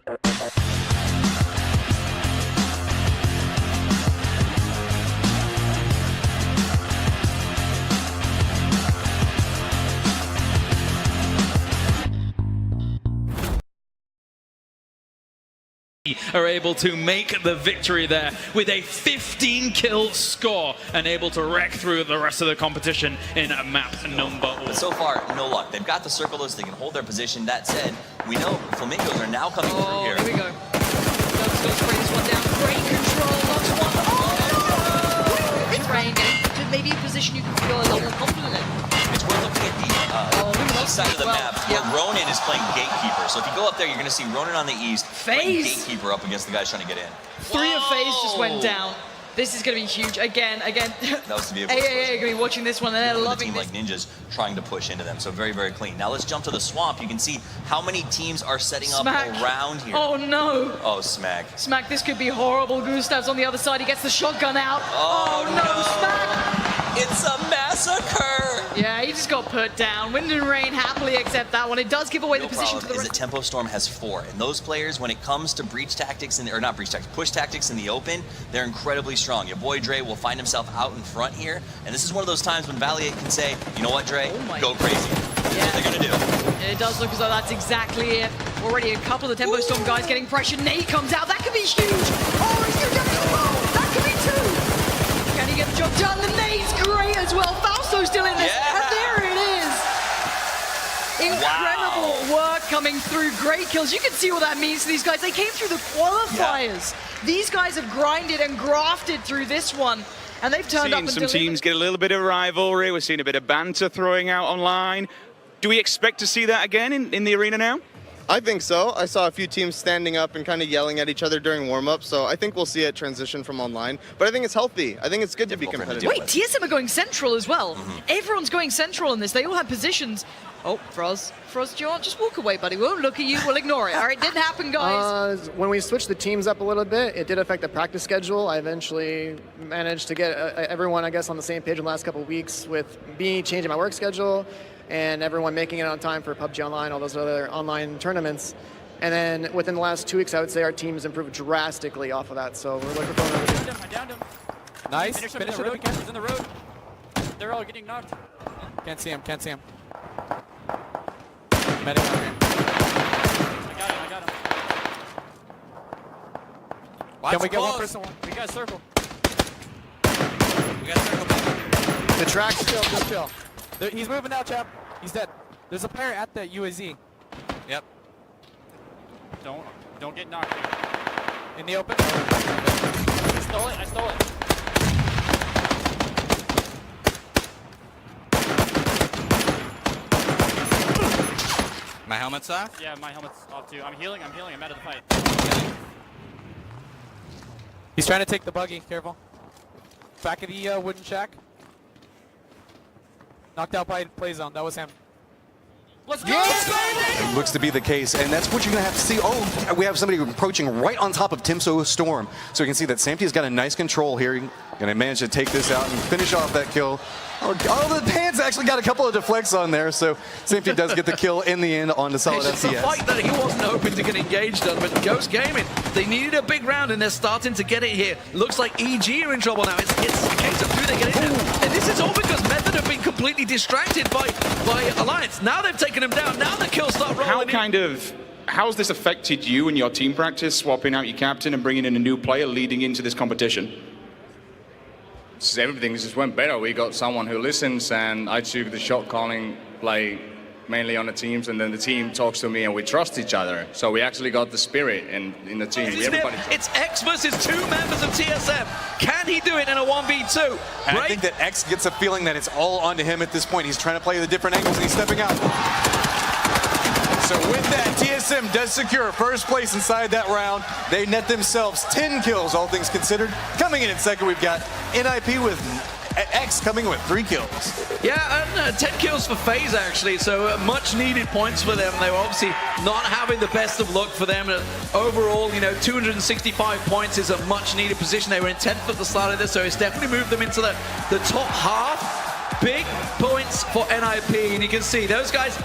Are able to make the victory there with a 15-kill score and able to wreck through the rest of the competition in map number 1. But so far, no luck. They've got the circles, they can hold their position. That said, we know Flamingos are now coming through here. Here we go. Doug's going to spray this one down. Great control. Loves one. Oh, no! It's rain. Maybe a position you can feel a little more confident in. It's worth looking at the east side of the map where Ronin is playing gatekeeper. So if you go up there, you're going to see Ronin on the east playing gatekeeper up against the guys trying to get in. 3 of FaZe just went down. This is going to be huge. Again. That was the vehicle. ƴsυ'ʟє going to be watching this one, and they're loving this. Like ninjas trying to push into them. So very, very clean. Now let's jump to the swamp. You can see how many teams are setting up around here. Oh, no. Oh, Smack. Smack, this could be horrible. Gustav's on the other side. He gets the shotgun out. Oh no, Smack. It's a massacre! Yeah, he just got put down. Wind and Rain happily accept that one. It does give away the position to the rest. Tempo Storm has 4, and those players, when it comes to breach tactics, or not breach tactics, push tactics in the open, they're incredibly strong. Your boy Dre will find himself out in front here, and this is one of those times when vað can say, you know what, Dre, go crazy. That's what they're gonna do. It does look as though that's exactly it. Already a couple of the Tempo Storm guys getting pressure. Nate comes out. That could be huge. Oh, he's gonna get the ball. That could be 2. Can he get the job done? The nade's great as well. Fausto's still in this. And there it is. Incredible work coming through. Great kills. You can see what that means to these guys. They came through the qualifiers. These guys have grinded and grafted through this one. And they've turned up and some teams get a little bit of rivalry. We're seeing a bit of banter throwing out online. Do we expect to see that again in the arena now? I think so. I saw a few teams standing up and kind of yelling at each other during warm-up, so I think we'll see it transition from online. But I think it's healthy. I think it's good to be competitive. Wait, TSM are going central as well. Everyone's going central in this. They all have positions. Oh, Froz, do you want to just walk away, buddy? We won't look at you. We'll ignore it. All right, didn't happen, guys. When we switched the teams up a little bit, it did affect the practice schedule. I eventually managed to get everyone, I guess, on the same page in the last couple of weeks with me changing my work schedule and everyone making it on time for Pubg Online, all those other online tournaments. And then within the last 2 weeks, I would say our team's improved drastically off of that. So we're looking forward to it. I downed him. Nice. Finish him in the road. He's in the road. They're all getting knocked. Can't see him. Medic on here. I got him. Can we get one person? We got a circle. The track still. He's moving now, chap. He's dead. There's a player at the UAZ. Yep. Don't get knocked. In the open. I stole it. My helmet's off? Yeah, my helmet's off too. I'm healing. I'm out of the fight. He's trying to take the buggy. Careful. Back of the wooden shack. Knocked out by Playzone. That was him. Let's go! It looks to be the case, and that's what you're going to have to see. Oh, we have somebody approaching right on top of Timso Storm. So you can see that Samty's got a nice control here. Going to manage to take this out and finish off that kill. Oh, the hands actually got a couple of deflects on there, so Samty does get the kill in the end on the solid It's a fight that he wasn't hoping to get engaged on, but Ghost Gaming, they needed a big round, and they're starting to get it here. Looks like EG are in trouble now. It's a case of do they get in there. And this is all because Method have been completely distracted by Alliance. Now they've taken him down. Now the kills start rolling How's this affected you and your team practice, swapping out your captain and bringing in a new player leading into this competition? Everything just went better. We got someone who listens, and I took the shot calling play mainly on the teams, and then the team talks to me and we trust each other. So we actually got the spirit in the team. It's X versus 2 members of TSM. Can he do it in a 1v2? And I think that X gets a feeling that it's all onto him at this point. He's trying to play the different angles and he's stepping out. So with that, TSM does secure first place inside that round. They net themselves 10 kills, all things considered. Coming in second, we've got NIP with X coming with 3 kills. Yeah, and 10 kills for FaZe actually, so much needed points for them. They were obviously not having the best of luck for them. Overall, 265 points is a much needed position. They were in 10th at the start of this, so it's definitely moved them into the top half. Big points for NIP, and you can see those guys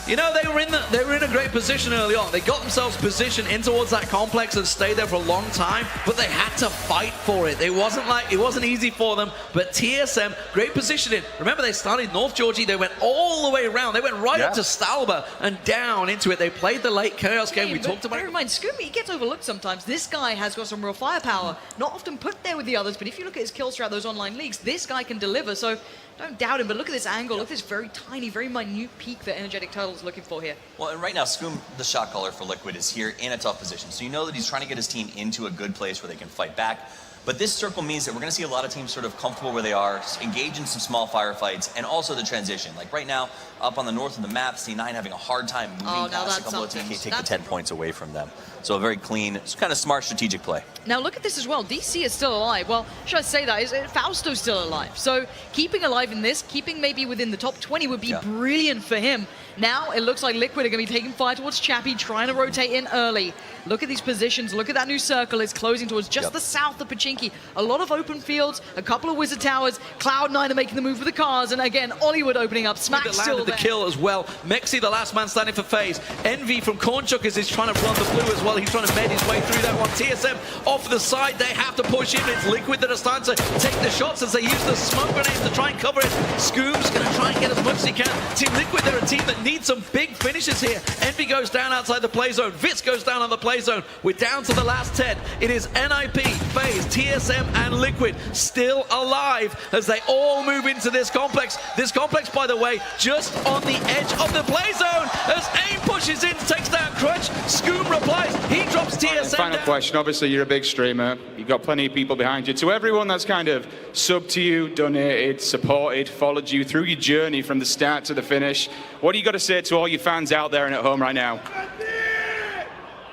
You know, they were in a great position early on. They got themselves positioned in towards that complex and stayed there for a long time, but they had to fight for it. It wasn't easy for them, but TSM, great positioning. Remember, they started North Georgie, they went all the way around. They went right up to Stalba and down into it. They played the late chaos game. We talked about it. Bear in mind, ॼsυʀє, he gets overlooked sometimes. This guy has got some real firepower. Not often put there with the others, but if you look at his kills throughout those online leagues, this guy can deliver. So don't doubt him, but look at this angle. Look at this very tiny, very minute peak that Energetic Turtle's looking for here. Well, and right now, ॼsυʀє, the shot caller for Liquid, is here in a tough position. So you know that he's trying to get his team into a good place where they can fight back. But this circle means that we're going to see a lot of teams sort of comfortable where they are, engage in some small firefights, and also the transition. Like right now, up on the north of the map, C9 having a hard time moving past a couple of TK, taking 10 points away from them. So a very clean, it's kind of smart strategic play. Now look at this as well. DC is still alive. Well, should I say that? Is Fausto's still alive? So keeping alive in this, keeping maybe within the top 20 would be brilliant for him. Now it looks like Liquid are going to be taking fire towards Chappie, trying to rotate in early. Look at these positions. Look at that new circle. It's closing towards just the south of Pochinki. A lot of open fields, a couple of Wizard Towers. Cloud9 are making the move with the cars. And again, Hollywood opening up. Smack still the there. kill as well. Mexi, the last man standing for FaZe. Envy from Cornchuckers is trying to run the blue as well. He's trying to med his way through that one. TSM off the side. They have to push in. It's Liquid that are starting to take the shots as they use the smoke grenades to try and cover it. Scoom's going to try and get as much as he can. Team Liquid, they're a team that needs some big finishes here. Envy goes down outside the play zone. ว์ىzt goes down on the play zone. We're down to the last 10. It is NIP, FaZe, TSM, and Liquid still alive as they all move into this complex. This complex, by the way, just on the edge of the play zone as AIM pushes in, takes down Crutch. Scoom replies. He drops TSM Final down. question. Obviously, you're a big streamer. You've got plenty of people behind you. To everyone that's kind of subbed to you, donated, supported, followed you through your journey from the start to the finish, what do you got to say to all your fans out there and at home right now?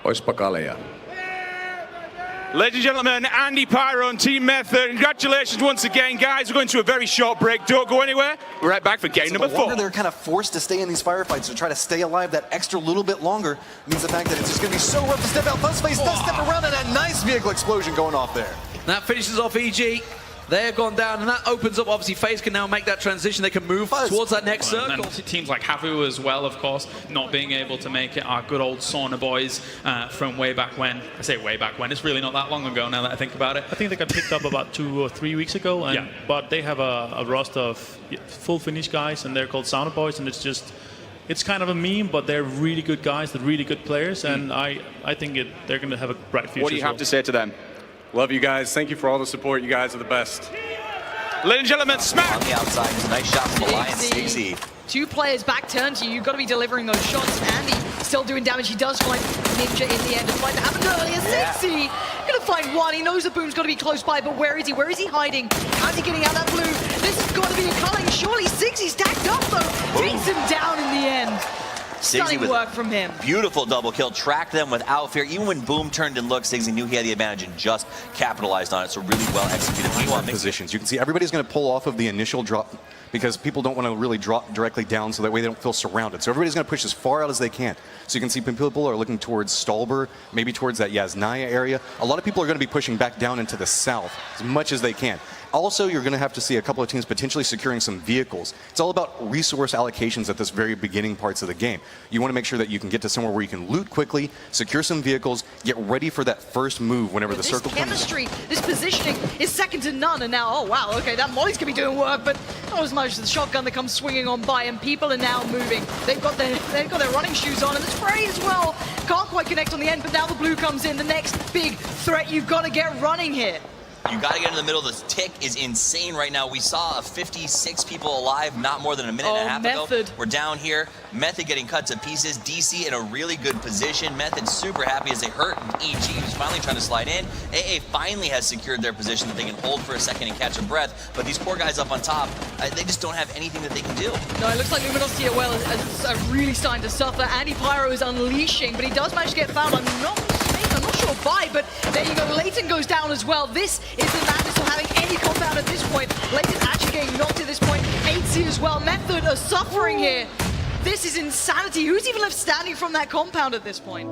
Oispa kaleja. Ladies and gentlemen, Andy Pyro and Team Method, congratulations once again, guys. We're going to a very short break. Don't go anywhere. We're right back for game number 4. They're kind of forced to stay in these firefights to try to stay alive that extra little bit longer means the fact that it's just going to be so rough to step out. Fuzzface does step around and a nice vehicle explosion going off there. That finishes off EG. They're gone down, and that opens up. Obviously, FaZe can now make that transition. They can move towards that next circle. And teams like Havu as well, of course, not being able to make it. Our good old Sauna boys from way back when. I say way back when. It's really not that long ago now that I think about it. I think they got picked up about 2 or 3 weeks ago, and, but they have a roster of full Finnish guys, and they're called Sauna boys, and it's kind of a meme, but they're really good guys, they're really good players, and I think they're going to have a bright future. What do you have to say to them? Love you guys. Thank you for all the support. You guys are the best. Ladies and gentlemen, Smack! On the outside, nice shot from Alliance. ॼsυʀє. 2 players back turn to you. You've got to be delivering those shots. Andy still doing damage. He does find Ninja in the end, despite that happened earlier. ॼsυʀє going to find one. He knows the boom's got to be close by, but where is he? Where is he hiding? How's he getting out that blue? This has got to be a culling. Surely ॼsυʀє's tagged up, though. Takes him down in the end. Stunning work from him. Beautiful double kill. Tracked them without fear. Even when Boom turned and looked, ॼsυʀє knew he had the advantage and just capitalized on it. So really well executed. Positions. You can see everybody's going to pull off of the initial drop because people don't want to really drop directly down so that way they don't feel surrounded. So everybody's going to push as far out as they can. So you can see people are looking towards Stalber, maybe towards that ॼsυʟє area. A lot of people are going to be pushing back down into the south as much as they can. Also, you're going to have to see a couple of teams potentially securing some vehicles. It's all about resource allocations at this very beginning parts of the game. You want to make sure that you can get to somewhere where you can loot quickly, secure some vehicles, get ready for that first move whenever the circle comes. This chemistry, this positioning is second to none. And now, oh wow, okay, that Molly's going to be doing work, but not as much as the shotgun that comes swinging on by, and people are now moving. They've got their running shoes on, and the spray as well. Can't quite connect on the end, but now the blue comes in. The next big threat, you've got to get running here. You got to get in the middle. The tick is insane right now. We saw 56 people alive not more than a minute and a half ago. We're down here. Method getting cut to pieces. DC in a really good position. Method super happy as they hurt EG, who's finally trying to slide in. AA finally has secured their position that they can hold for a second and catch a breath. But these poor guys up on top, they just don't have anything that they can do. No, it looks like Luminosity are really starting to suffer. Andy Pyro is unleashing, but he does manage to get found. I'm not sure why, but there you go. Leighton goes down as well. This is the madness of having any compound at this point. Leighton actually getting knocked at this point. ॼsυʟє as well. Method are suffering here. This is insanity. Who's even left standing from that compound at this point?